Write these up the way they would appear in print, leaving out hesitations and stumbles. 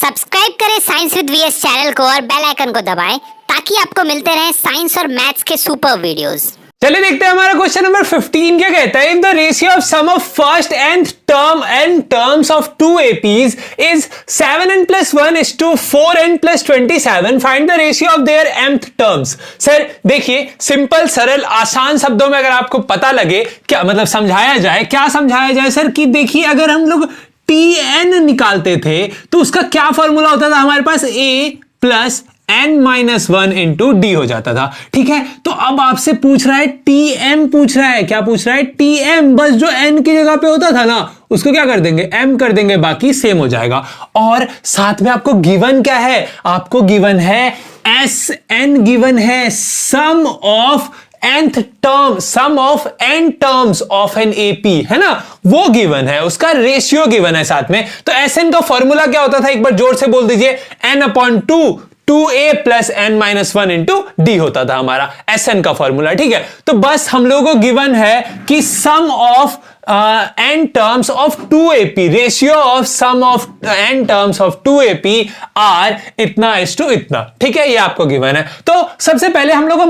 Subscribe करें science with VS channel को और बेल आइकन को दबाएं ताकि आपको मिलते रहें साइंस और मैथ्स के सुपर वीडियोस। चलिए देखते हैं हमारा क्वेश्चन नंबर 15 क्या कहता है। If the ratio of sum of first nth term and terms of two APs is 7n + 1 = 4n + 27, find the ratio of their mth terms. Sir देखिए, सिंपल सरल आसान शब्दों में अगर आपको पता लगे क्या मतलब समझाया जाए, क्या समझाया जाए सर कि देखिए अगर हम लोग tn निकालते थे तो उसका क्या फॉर्मूला होता था हमारे पास, a + n-1 × d हो जाता था। ठीक है, तो अब आपसे पूछ रहा है tm, पूछ रहा है, क्या पूछ रहा है, tm। बस जो n की जगह पे होता था ना उसको क्या कर देंगे, m कर देंगे, बाकी सेम हो जाएगा। और साथ में आपको गिवन क्या है, आपको गिवन है sn, गिवन है sum of nth term, sum of n terms of an AP, है ना, वो गिवन है, उसका रेशियो गिवन है साथ में। तो Sn का फॉर्मूला क्या होता था, एक बार जोर से बोल दीजिए, n/2 2a + n-1 × d होता था हमारा Sn का फॉर्मूला। ठीक है, तो बस हम लोगों को गिवन है कि sum of n terms of 2AP, ratio of sum of n terms of 2AP are इतना इस टू इतना। ठीक है, ये आपको गिवन है। तो सबसे पहले हम लोग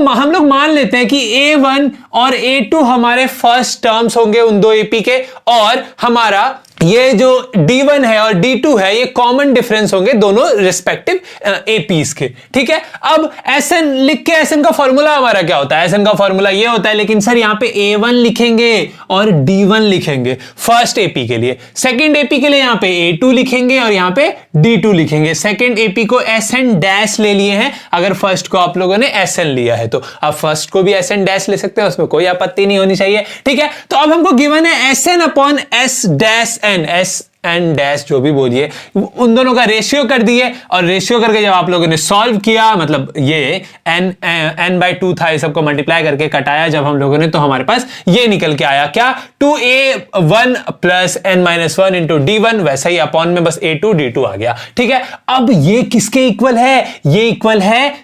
मान लेते हैं कि A1 और A2 हमारे फर्स्ट टर्म्स होंगे उन दो AP के, और हमारा ये जो D1 है और D2 है ये कॉमन डिफरेंस होंगे दोनों रिस्पेक्टिव APs के। ठीक है, अब Sn लिख के Sn का फॉर्मूला हमारा क्या होता है, Sn का फॉर्मूला ये होता है, लेकिन सर यहां पे A1 लिखेंगे और D1 लिखेंगे फर्स्ट AP के लिए, सेकंड AP के लिए यहां पे A2 लिखेंगे और यहां पे D2 लिखेंगे। सेकंड AP को Sn- ले लिए हैं, अगर फर्स्ट को आप लोगों ने Sn लिया है तो आप फर्स्ट को भी Sn- ले सकते हैं, उसमें कोई आपत्ति नहीं होनी चाहिए। ठीक है, तो अब हमको गिवन है Sn/S-n, Sn- जो भी बोलिए, उन दोनों का रेशियो कर दिए, और रेशियो करके जब आप लोगों ने सॉल्व किया, मतलब ये n/2 था, ये सबको मल्टीप्लाई करके कटाया जब हम लोगों ने, तो हमारे पास ये निकल के आया क्या, 2a1 + n-1 × d1, वैसा ही अपॉन में बस a2 d2 आ गया। ठीक है, अब ये किसके इक्वल है, ये इक्वल है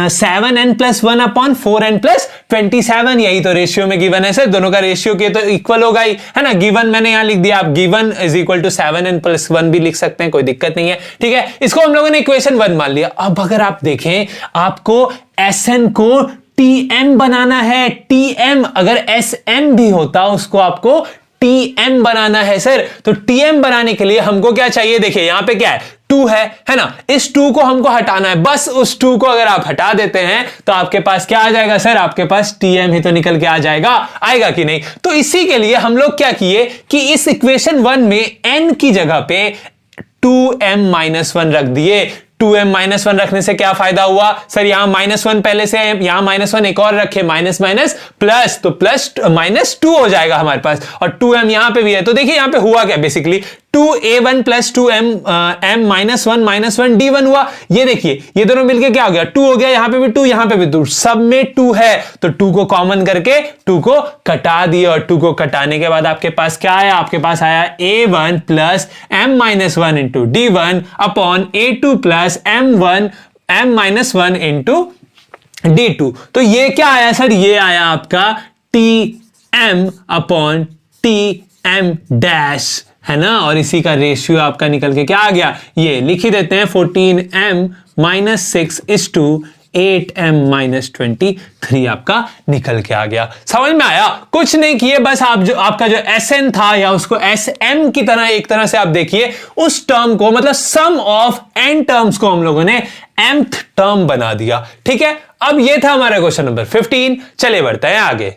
7n + 1 / 4n + 27, यही तो रेशियो में गिवन है सर, दोनों का रेशियो के तो इक्वल होगा ही, है ना। गिवन मैंने यहां लिख दिया, आप गिवन = 7n + 1 भी लिख सकते हैं, कोई दिक्कत नहीं है। ठीक है, इसको हम लोगों ने इक्वेशन 1 मान लिया। अब अगर आप देखें, आपको Sn को Tm बनाना है, Tm अगर Sm भी होता उसको आपको Tm बनाना है सर। तो Tm बनाने के लिए हमको क्या चाहिए, देखिए यहां पे क्या है, 2 है ना, इस 2 को हमको हटाना है, बस उस 2 को अगर आप हटा देते हैं तो आपके पास क्या आ जाएगा सर, आपके पास Tm ही तो निकल के आ जाएगा, आएगा कि नहीं। तो इसी के लिए हम लोग क्या किए कि इस इक्वेशन 1 में n की जगह पे 2m-1 रख दिए। 2m-1 रखने से क्या फायदा हुआ सर, यहां -1 पहले से है, यहां -1 एक और रखे, माइनस माइनस प्लस, तो प्लस -2 हो जाएगा हमारे पास, और 2m यहां पे भी है। तो देखिए यहां पे हुआ क्या, basically 2a1 + 2m m-1 d1 हुआ। ये देखिए ये दोनों मिलके क्या हो गया, 2 हो गया, यहां पे भी 2, यहां पे भी 2, सब में 2 है, तो 2 को कॉमन करके 2 को कटा दिए, और 2 को कटाने के बाद आपके पास क्या आया, आपके पास आया a1 + m-1 × d1 upon a2 + m-1 × d2। तो ये क्या आया सर, ये आया आपका Tm/Tm', है ना, और इसी का रेशियो आपका निकल के क्या आ गया, ये लिख ही देते हैं, 14m-6 = 8m-23 आपका निकल के आ गया। समझ में आया, कुछ नहीं किए, बस आप जो आपका जो Sn था या उसको Sm की तरह एक तरह से आप देखिए, उस टर्म को मतलब सम ऑफ n टर्म्स को हम लोगों ने mth टर्म बना दिया। ठीक है, अब ये था हमारा क्वेश्चन नंबर 15। चलिए बढ़ते हैं आगे।